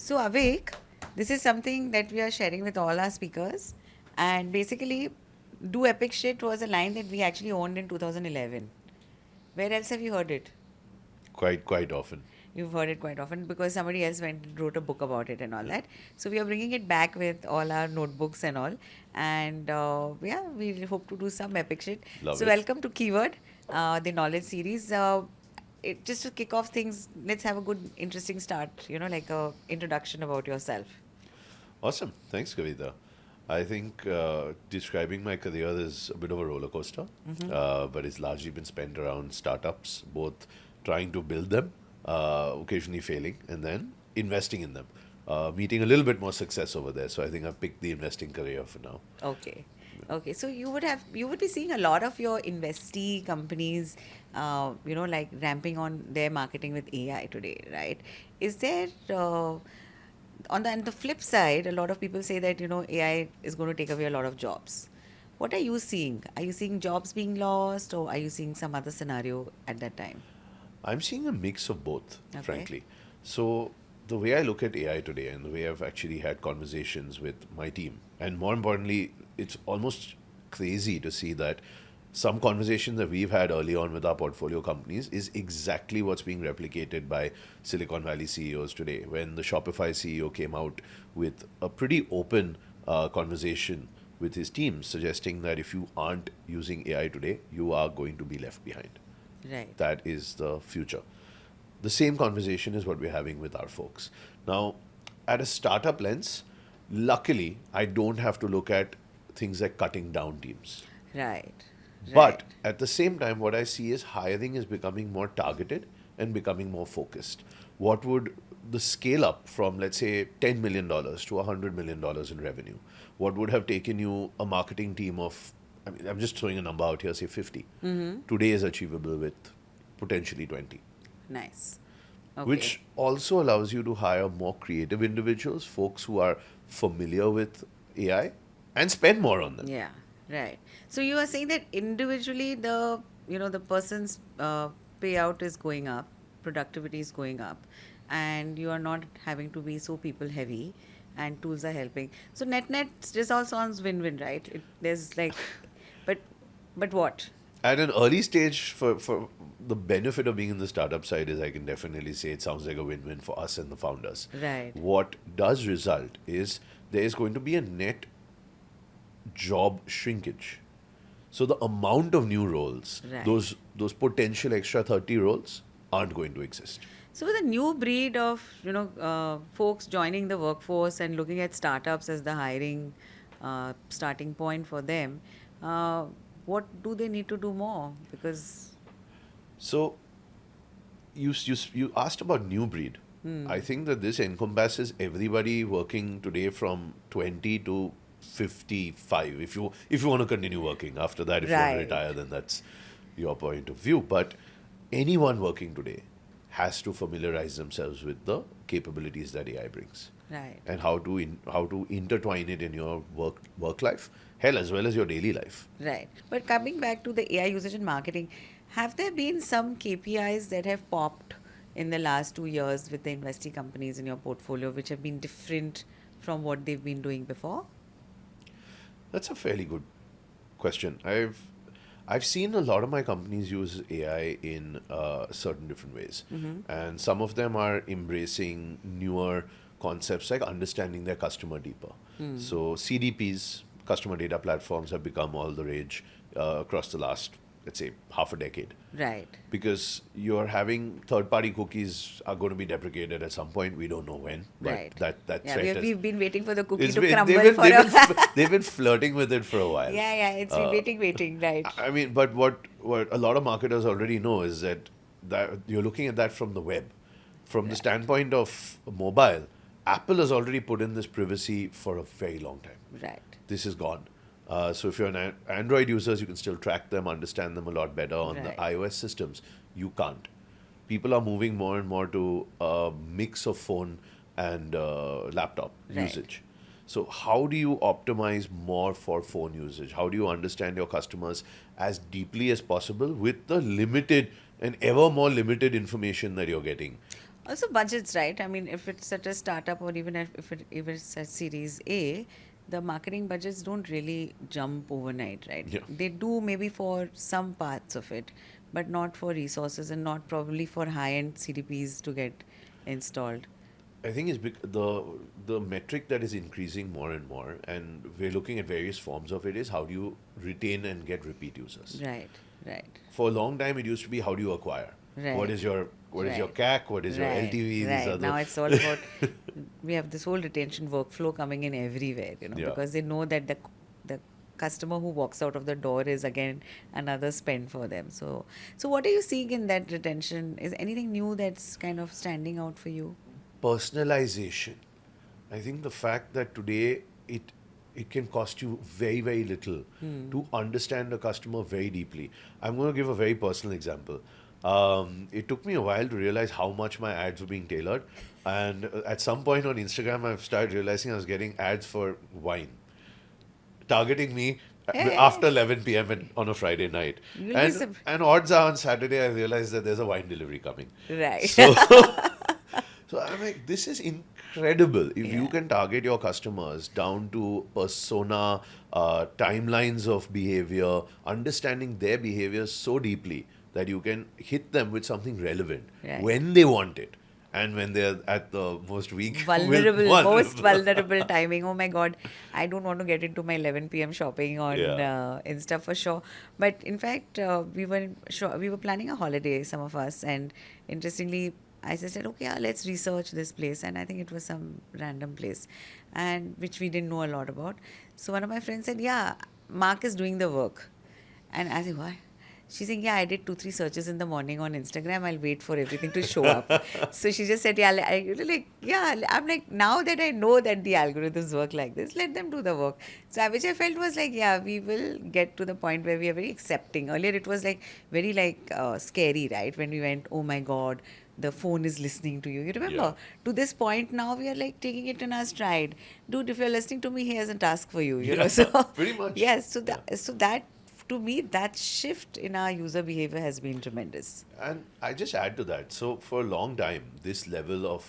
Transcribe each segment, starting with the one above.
So, Avik, this is something that we are sharing with all our speakers. And basically, do epic shit was a line that we actually owned in 2011. Where else have you heard it? Quite often. You've heard it quite often because somebody else went and wrote a book about it and all that. So we are bringing it back with all our notebooks and all, and yeah, we hope to do some epic shit. Love So it. welcome to Keyword, the knowledge series. Just to kick off things, let's have a good, interesting start. Like a introduction about yourself. Awesome. Thanks, Kavita. I think describing my career is a bit of a roller coaster, but it's largely been spent around startups, both trying to build them, occasionally failing, and then investing in them. Meeting a little bit more success over there. So I think I've picked the investing career for now. Okay. Okay. So you would be seeing a lot of your investee companies, like ramping on their marketing with AI today, right? Is there on the flip side, a lot of people say that AI is going to take away a lot of jobs. What are you seeing? Are you seeing jobs being lost, or are you seeing some other scenario at that time? I'm seeing a mix of both, Okay. frankly. So the way I look at AI today and the way I've actually had conversations with my team, and more importantly, it's almost crazy to see that some conversations that we've had early on with our portfolio companies is exactly what's being replicated by Silicon Valley CEOs today. When the Shopify CEO came out with a pretty open conversation with his team, suggesting that if you aren't using AI today, you are going to be left behind. Right. That is the future. The same conversation is what we're having with our folks. Now, at a startup lens, luckily, I don't have to look at things like cutting down teams. Right. Right. But at the same time, what I see is hiring is becoming more targeted and becoming more focused. What would the scale up from, let's say, $10 million dollars to $100 million in revenue? What would have taken you a marketing team of, I mean, I'm just throwing a number out here, say 50. Today is achievable with potentially 20, Nice. Okay. which also allows you to hire more creative individuals, folks who are familiar with AI, and spend more on them. Yeah, right. So you are saying that individually the person's payout is going up, productivity is going up, and you are not having to be so people heavy, and tools are helping. So net this all sounds win-win, right? There's like, but what? At an early stage, for the benefit of being in the startup side is I can definitely say it sounds like a win-win for us and the founders. Right, What does result is there is going to be a net job shrinkage. So the amount of new roles, right. those potential extra 30 roles aren't going to exist. So with a new breed of folks joining the workforce and looking at startups as the hiring starting point for them, uh, what do they need to do more? Because So you asked about new breed. I think that this encompasses everybody working today from 20 to 55. If you want to continue working after that, if you want to right, retire, then that's your point of view. But anyone working today has to familiarize themselves with the capabilities that AI brings right, and how to intertwine it in your work life, hell, as well as your daily life. right. But coming back to the AI usage in marketing, have there been some KPIs that have popped in the last 2 years with the investee companies in your portfolio, which have been different from what they've been doing before? That's a fairly good question. I've seen a lot of my companies use AI in certain different ways, and some of them are embracing newer concepts like understanding their customer deeper. So CDPs, customer data platforms, have become all the rage across the last, let's say, half a decade, Right, because you're having third-party cookies are going to be deprecated at some point. We don't know when, but right. that Yeah, threat is we've been waiting for the cookie it's to been crumble for a. they've been flirting with it for a while. Yeah, yeah, it's been waiting, right. I mean, but what a lot of marketers already know is that you're looking at that from the web, from the Right, standpoint of mobile. Apple has already put in this privacy for a very long time. right, This is gone. So if you're an Android users, you can still track them, understand them a lot better. On the right, iOS systems, you can't. People are moving more and more to a mix of phone and laptop right. usage. So how do you optimize more for phone usage? How do you understand your customers as deeply as possible with the limited and ever more limited information that you're getting? Also budgets, right? I mean, if it's at a startup or even if it's at Series A, the marketing budgets don't really jump overnight, right? Yeah. They do maybe for some parts of it, but not for resources and not probably for high-end CDPs to get installed. I think it's the metric that is increasing more and more, and we're looking at various forms of it, is how do you retain and get repeat users. Right, right, For a long time, it used to be how do you acquire? What right, is your right, CAC? What is your right, LTV? These are right. the Now it's all about we have this whole retention workflow coming in everywhere, yeah. because they know that the customer who walks out of the door is again another spend for them. So what are you seeing in that retention? Is anything new that's kind of standing out for you? Personalization. I think the fact that today it can cost you very, very little to understand a customer very deeply. I'm going to give a very personal example. It took me a while to realize how much my ads were being tailored. And at some point on Instagram, I've started realizing I was getting ads for wine targeting me Eh, after 11 p.m. On a Friday night. you'll be And, and odds are on Saturday, I realized that there's a wine delivery coming. right. So So I'm like, this is incredible. If you Yeah, can target your customers down to persona, timelines of behavior, understanding their behavior so deeply that you can hit them with something relevant right. when they want it and when they're at the most weak, Most vulnerable. vulnerable timing. Oh my God, I don't want to get into my 11 p.m. shopping on Yeah. Insta for sure. But in fact, we were planning a holiday, some of us, and interestingly, I just said, okay, let's research this place, and I think it was some random place, and which we didn't know a lot about. So one of my friends said, yeah, Mark is doing the work. And I said, what? She's saying, yeah, I did 2, 3 searches in the morning on Instagram. I'll wait for everything to show up. So she just said, yeah, like, yeah, I'm like, now that I know that the algorithms work like this, let them do the work. So which I felt was like, yeah, we will get to the point where we are very accepting. Earlier it was like very like scary, right? When we went, oh my God, the phone is listening to you. You Yeah. remember? To this point now we are like taking it in our stride. Dude, if you're listening to me, here's a task for you. Yeah. So Pretty much. yes, Yeah. so that to me, that shift in our user behavior has been tremendous. And I just add to that. So for a long time, this level of,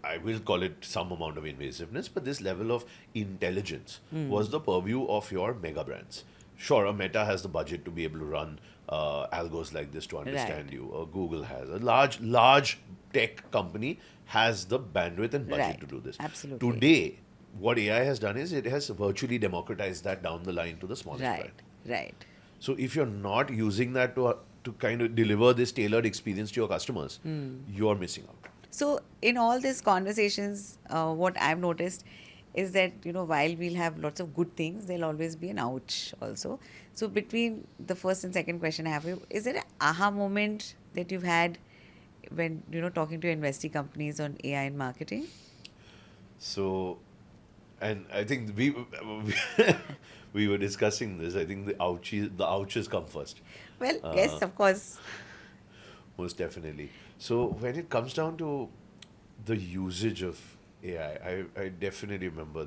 I will call it some amount of invasiveness, but this level of intelligence was the purview of your mega brands. Sure, a Meta has the budget to be able to run algos like this to Right, understand you. Google has a large tech company has the bandwidth and budget to right, do this. absolutely. Today, what AI has done is it has virtually democratized that down the line to the smallest brand. Right, right. So if you're not using that to kind of deliver this tailored experience to your customers, you're missing out. So, in all these conversations, what I've noticed is that, while we'll have lots of good things, there'll always be an ouch also. So, between the first and second question I have, is there an aha moment that you've had when, talking to investee companies on AI and marketing? So, and I think we were discussing this. I think the ouches come first, Well, yes, of course. most definitely. So when it comes down to the usage of AI, I definitely remember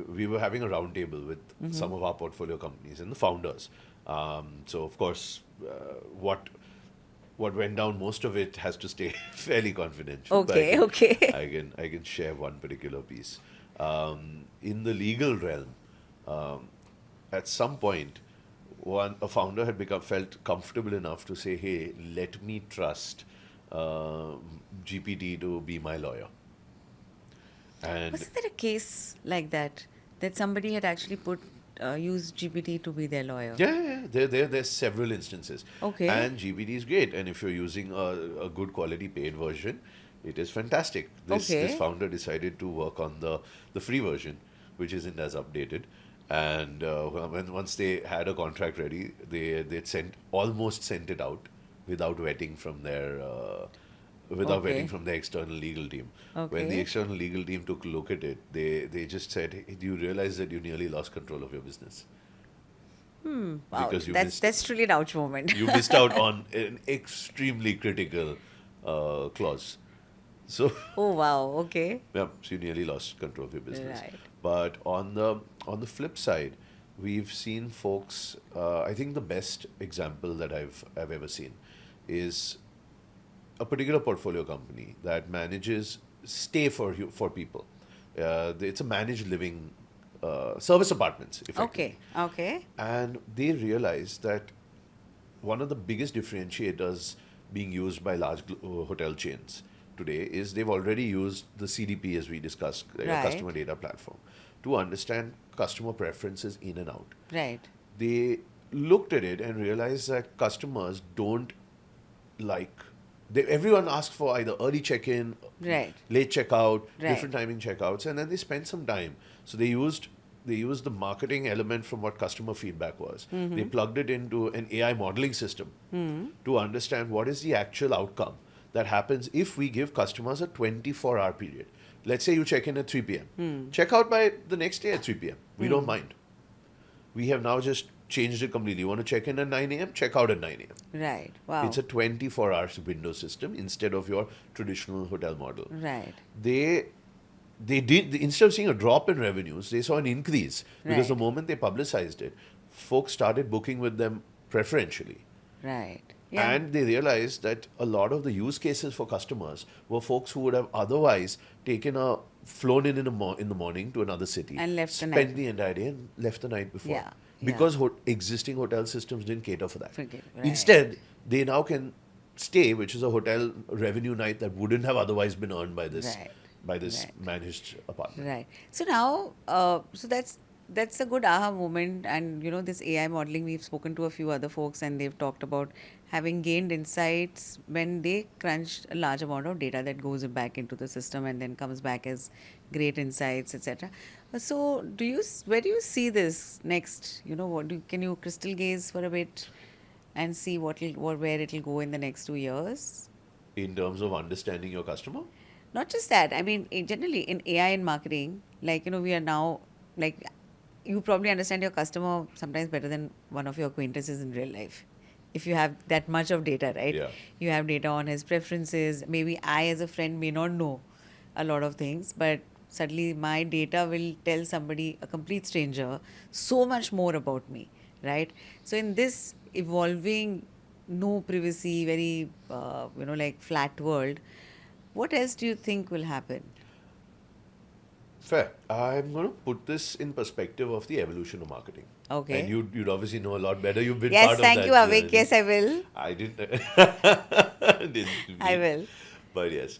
we were having a roundtable with some of our portfolio companies and the founders. So of course, what went down, most of it has to stay fairly confidential. But Okay, okay. I can share one particular piece. In the legal realm, um, at some point, a founder had felt comfortable enough to say, "Hey, let me trust uh, GPT to be my lawyer." And Wasn't there a case like that that somebody had actually used GPT to be their lawyer? yeah, there's several instances, Okay, and GPT is great. And if you're using a good quality paid version, it is fantastic. This okay, founder decided to work on the free version, which isn't as updated. And once they had a contract ready, they almost sent it out without vetting from their external legal team. When the okay. external legal team took a look at it, they just said, hey, "Do you realize that you nearly lost control of your business Wow, because that's truly an ouch moment. you missed out on an extremely critical clause." So Oh wow, okay. yeah, so you nearly lost control of your business. Right. But on the flip side, we've seen folks. I think the best example that I've ever seen is a particular portfolio company that manages stay for people. It's a managed living service apartments, effectively. Okay. Okay. And they realized that one of the biggest differentiators being used by large hotel chains today is they've already used the CDP, as we discussed, like a Right. customer data platform, to understand customer preferences in and out. Right. They looked at it and realized that customers don't like everyone asks for either early check-in, Right. late checkout, Right. different timing checkouts, and then they spent some time. So they used the marketing element from what customer feedback was. They plugged it into an AI modeling system to understand what is the actual outcome that happens if we give customers a 24-hour period. Let's say you check in at 3 p.m. Check out by the next day at 3 p.m. We don't mind. We have now just changed it completely. You want to check in at 9 a.m., check out at 9 a.m. Right. It's Wow. a 24 hours window system instead of your traditional hotel model. Right. They instead of seeing a drop in revenues, they saw an increase because the Right. moment they publicized it, folks started booking with them preferentially. Right. Yeah. And they realized that a lot of the use cases for customers were folks who would have otherwise flown in the morning to another city, And left the night. spent the entire day, and left the night before, Yeah. Yeah. because existing hotel systems didn't cater for that. Forget. Right. Instead, they now can stay, which is a hotel revenue night that wouldn't have otherwise been earned by this Right. by this Right. managed apartment. Right. So now, so that's a good aha moment. And this AI modeling, we've spoken to a few other folks, and they've talked about having gained insights when they crunched a large amount of data that goes back into the system and then comes back as great insights, etc. So, where do you see this next? Can you crystal gaze for a bit and see where it'll go in the next 2 years? In terms of understanding your customer, Not just that. I mean, generally in AI and marketing, like, we are now, like, you probably understand your customer sometimes better than one of your acquaintances in real life. If you have that much of data, right? yeah. You have data on his preferences. Maybe I, as a friend, may not know a lot of things, but suddenly my data will tell somebody, a complete stranger, so much more about me, right? So, in this evolving, no privacy, very, like flat world, what else do you think will happen? Fair. I'm going to put this in perspective of the evolution of marketing. And Okay. you'd obviously know a lot better. You've been Yes, part of thank you, that Avik. journey. Yes, I will. I didn't. Didn't I mean. will. But yes,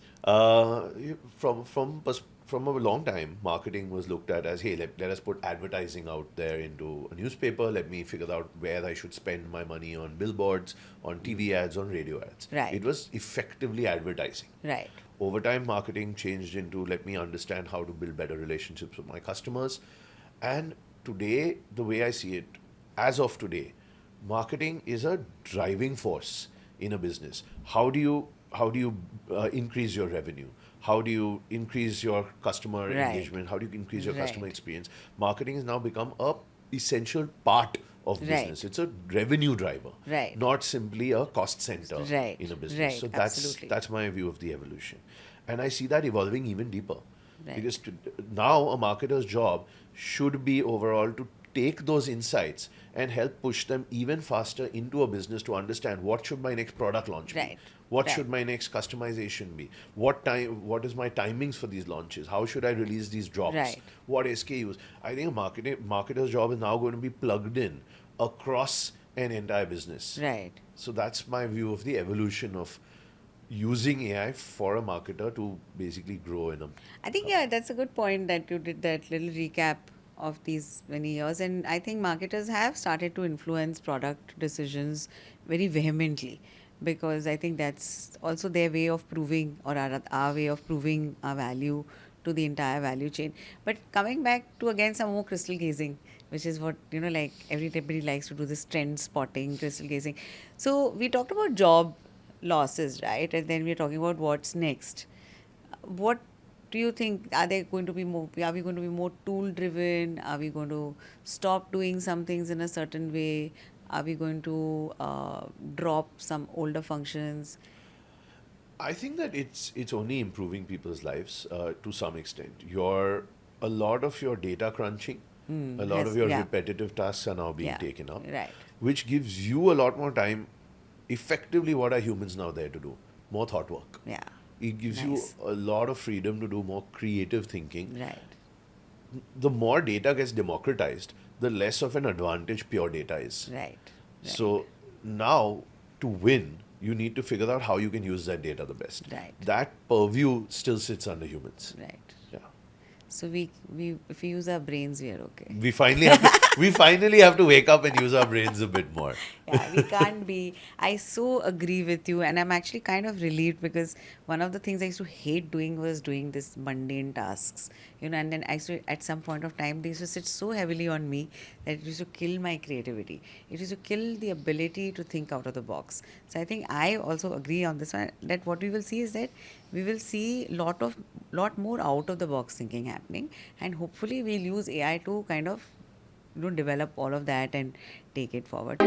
from a long time, marketing was looked at as, hey, let us put advertising out there into a newspaper. Let me figure out where I should spend my money on billboards, on TV ads, on radio ads. Right. It was effectively advertising. Right. Over time, marketing changed into let me understand how to build better relationships with my customers. And today, the way I see it, as of today, marketing is a driving force in a business. How do you increase your revenue? How do you increase your customer Right. engagement? How do you increase your customer Right. experience? Marketing has now become a essential part of business. Right. It's a revenue driver, Right. not simply a cost center Right. in a business. Right. So that's Absolutely. that's my view of the evolution, and I see that evolving even deeper, Right. because now a marketer's job should be overall to take those insights and help push them even faster into a business to understand what should my next product launch be, Right. what Right. should my next customization be, what is my timings for these launches, how should I release these drops, Right. what SKUs. I think a marketer's job is now going to be plugged in across an entire business. Right. So that's my view of the evolution of using AI for a marketer to basically grow in a. I think, yeah, that's a good point that you did that little recap of these many years. And I think marketers have started to influence product decisions very vehemently, because I think that's also their way of proving, or our way of proving our value to the entire value chain. But coming back to again some more crystal gazing, which is what, like everybody likes to do, this trend spotting, crystal gazing. So we talked about job losses, right? And then we're talking about what's next. What do you think? Are we going to be more tool driven? Are we going to stop doing some things in a certain way? Are we going to drop some older functions? I think that it's only improving people's lives to some extent. A lot of your data crunching, a lot of your Yeah. repetitive tasks are now being Yeah. taken up, Right. which gives you a lot more time. Effectively, what are humans now there to do? more thought work. Yeah. It gives you Nice. a lot of freedom to do more creative thinking. Right. The more data gets democratized, the less of an advantage pure data is. Right. Right. So now, to win, you need to figure out how you can use that data the best. Right. That purview still sits under humans. Right. Yeah. So we if we use our brains, we are okay. We finally have to wake up and use our brains a bit more. Yeah, we can't be. I so agree with you, and I'm actually kind of relieved because one of the things I used to hate doing was doing this mundane tasks, and then I used to, at some point of time, they used to sit so heavily on me that it used to kill my creativity. It used to kill the ability to think out of the box. So I think I also agree on this one that what we will see is that we will see lot more out of the box thinking happening, and hopefully we'll use AI to kind of develop all of that and take it forward.